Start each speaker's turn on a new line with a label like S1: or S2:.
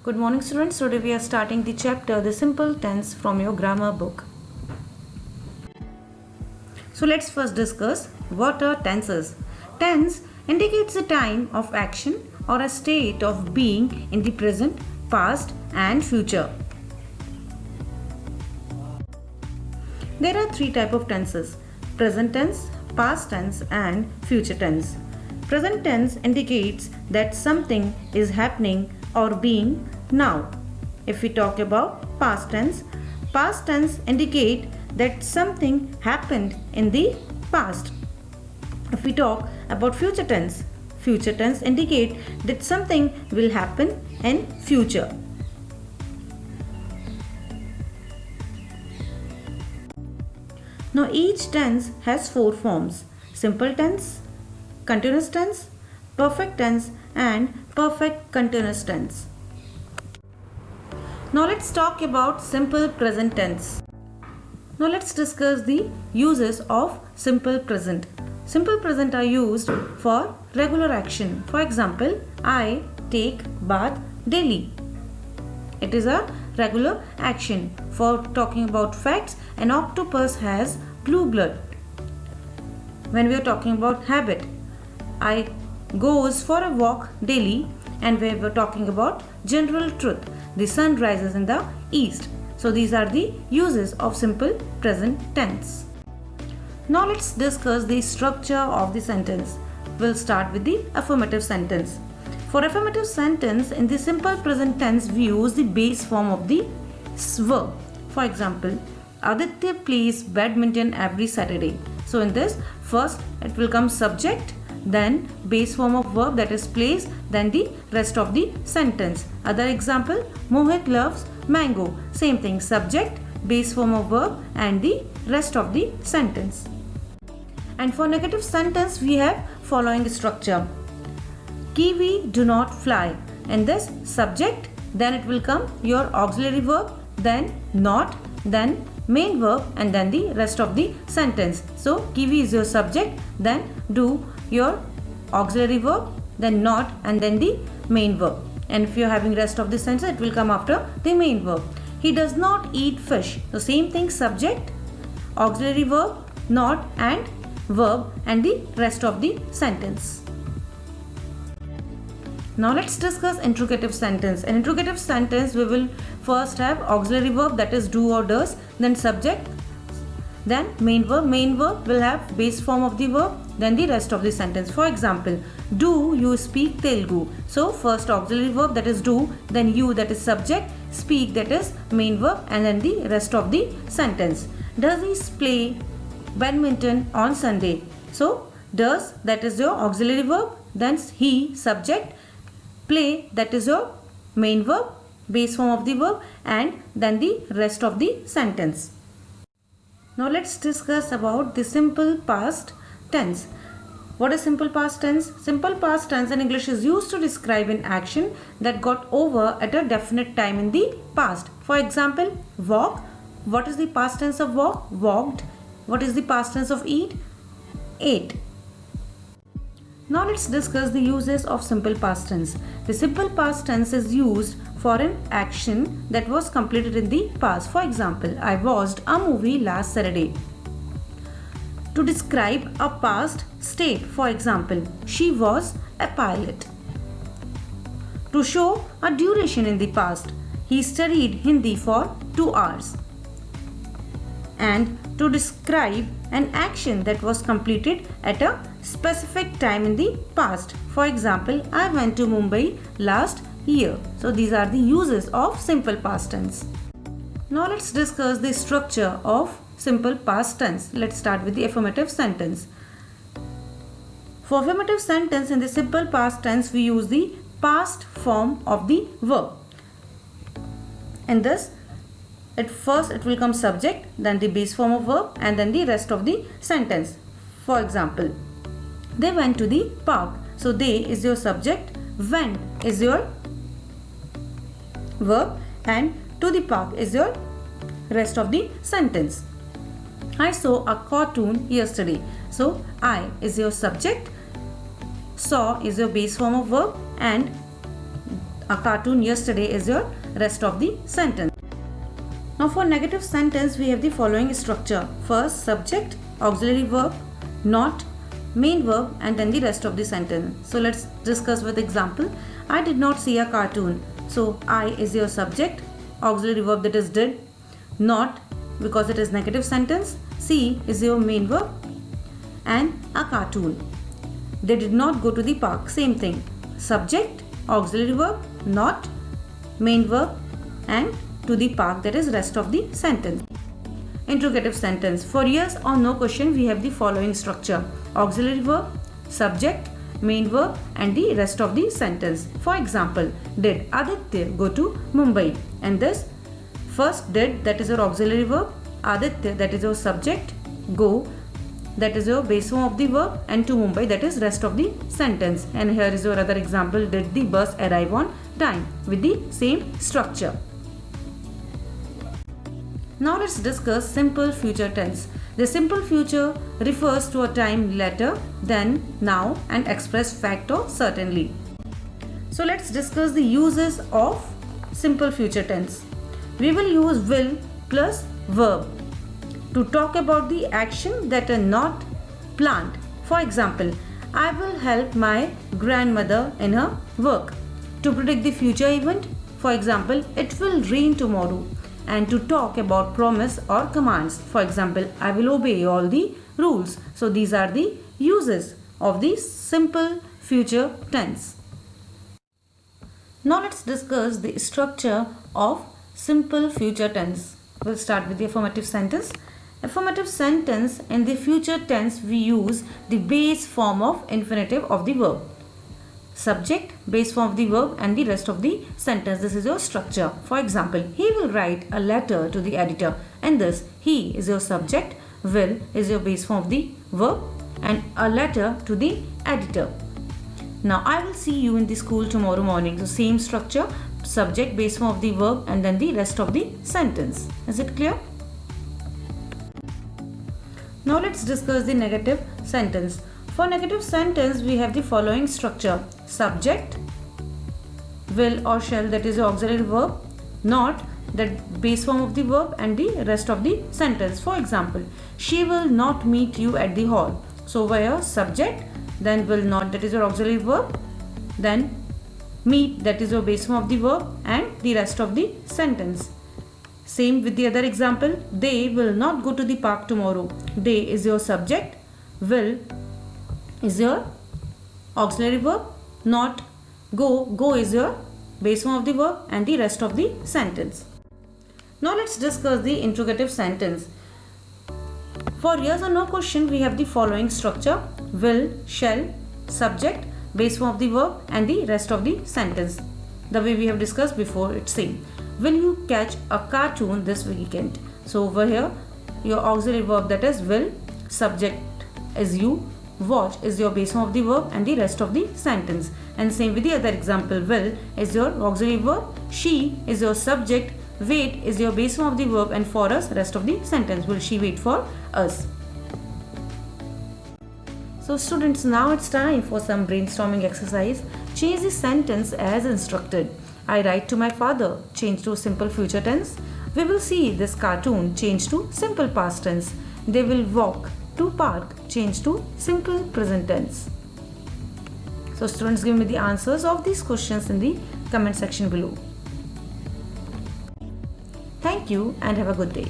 S1: Good morning students. Today we are starting the chapter The Simple Tense from your grammar book. So let's first discuss what are tenses. Tense indicates a time of action or a state of being in the present, past and future. There are three types of tenses: present tense, past tense and future tense. Present tense indicates that something is happening or being now. If we talk about past tense indicate that something happened in the past. If we talk about future tense indicate that something will happen in future. Now each tense has four forms: simple tense, continuous tense, perfect tense and perfect continuous tense. Now let's talk about simple present tense. Now let's discuss the uses of simple present. Simple present are used for regular action. For example, I take bath daily. It is a regular action. For talking about facts, an octopus has blue blood. When we are talking about habit, I goes for a walk daily, and we were talking about general truth. The sun rises in the east. So these are the uses of simple present tense. Now let's discuss the structure of the sentence. We'll start with the affirmative sentence. For affirmative sentence, in the simple present tense, we use the base form of the verb. For example, Aditya plays badminton every Saturday. So in this, first it will come subject, then base form of verb, that is plays, then the rest of the sentence. Other example, Mohit loves mango. Same thing, subject, base form of verb and the rest of the sentence. And for negative sentence, we have following structure. Kiwi do not fly. In this, subject, then it will come your auxiliary verb, then not, then main verb and then the rest of the sentence. So kiwi is your subject, then do your auxiliary verb, then not and then the main verb. And if you are having rest of the sentence, it will come after the main verb. He does not eat fish. So same thing, subject, auxiliary verb, not and verb and the rest of the sentence. Now let's discuss interrogative sentence. In interrogative sentence, we will first have auxiliary verb, that is do or does, then subject, then main verb. Main verb will have base form of the verb, then the rest of the sentence. For example, do you speak Telugu? So first auxiliary verb, that is do, then you, that is subject, speak, that is main verb and then the rest of the sentence. Does he play badminton on Sunday? So does, that is your auxiliary verb, then he, subject, play, that is your main verb, base form of the verb and then the rest of the sentence. Now let's discuss about the simple past tense. What is simple past tense? Simple past tense in English is used to describe an action that got over at a definite time in the past. For example, walk. What is the past tense of walk? Walked. What is the past tense of eat? Ate. Now let's discuss the uses of simple past tense. The simple past tense is used for an action that was completed in the past. For example, I watched a movie last Saturday. To describe a past state, for example, she was a pilot. To show a duration in the past, he studied Hindi for 2 hours. And to describe an action that was completed at a specific time in the past. For example, I went to Mumbai last year. So these are the uses of simple past tense. Now let's discuss the structure of simple past tense. Let's start with the affirmative sentence. For affirmative sentence in the simple past tense, we use the past form of the verb. In this, at first it will come subject, then the base form of verb and then the rest of the sentence. For example, they went to the park. So they is your subject, went is your verb and to the park is your rest of the sentence. I saw a cartoon yesterday. So I is your subject, saw is your base form of verb and a cartoon yesterday is your rest of the sentence. Now for negative sentence, we have the following structure. First, subject, auxiliary verb, not, main verb, and then the rest of the sentence. So let's discuss with example. I did not see a cartoon. So I is your subject, auxiliary verb that is did, not because it is negative sentence, see is your main verb, and a cartoon. They did not go to the park. Same thing. Subject, auxiliary verb, not, main verb, and to the park, that is rest of the sentence. Interrogative sentence. For yes or no question, we have the following structure. Auxiliary verb, subject, main verb, and the rest of the sentence. For example, did Aditya go to Mumbai? And this first did, that is your auxiliary verb, Aditya, that is your subject, go, that is your base form of the verb, and to Mumbai, that is rest of the sentence. And here is your other example. Did the bus arrive on time? With the same structure. Now let's discuss simple future tense. The simple future refers to a time later than now and express fact or certainly. So let's discuss the uses of simple future tense. We will use will plus verb to talk about the action that are not planned. For example, I will help my grandmother in her work. To predict the future event, for example, it will rain tomorrow. And to talk about promise or commands, for example, I will obey all the rules. So these are the uses of the simple future tense. Now let's discuss the structure of simple future tense. We'll start with the affirmative sentence. Affirmative sentence, in the future tense we use the base form of infinitive of the verb. Subject, base form of the verb, and the rest of the sentence. This is your structure. For example, he will write a letter to the editor, and thus he is your subject, will is your base form of the verb, and a letter to the editor. Now I will see you in the school tomorrow morning. So same structure, subject, base form of the verb, and then the rest of the sentence. Is it clear? Now let's discuss the negative sentence. For negative sentence, we have the following structure. Subject, will or shall, that is the auxiliary verb, not, that base form of the verb, and the rest of the sentence. For example, she will not meet you at the hall. So where subject, then will not, that is your auxiliary verb, then meet, that is your base form of the verb, and the rest of the sentence. Same with the other example. They will not go to the park tomorrow. They is your subject, will is your auxiliary verb, not, go is your base form of the verb, and the rest of the sentence. Now let's discuss the interrogative sentence. For yes or no question, we have the following structure. Will, shall, subject, base form of the verb, and the rest of the sentence. The way we have discussed before, it's same. Will you catch a cartoon this weekend? So over here, your auxiliary verb, that is will, subject is you, watch is your base form of the verb, and the rest of the sentence. And same with the other example. Will is your auxiliary verb, she is your subject, wait is your base form of the verb, and for us, rest of the sentence. Will she wait for us? So students, now it's time for some brainstorming exercise. Change the sentence as instructed. I write to my father, change to simple future tense. We will see this cartoon, change to simple past tense. They will walk to park, change to simple present tense. So students, give me the answers of these questions in the comment section below. Thank you and have a good day.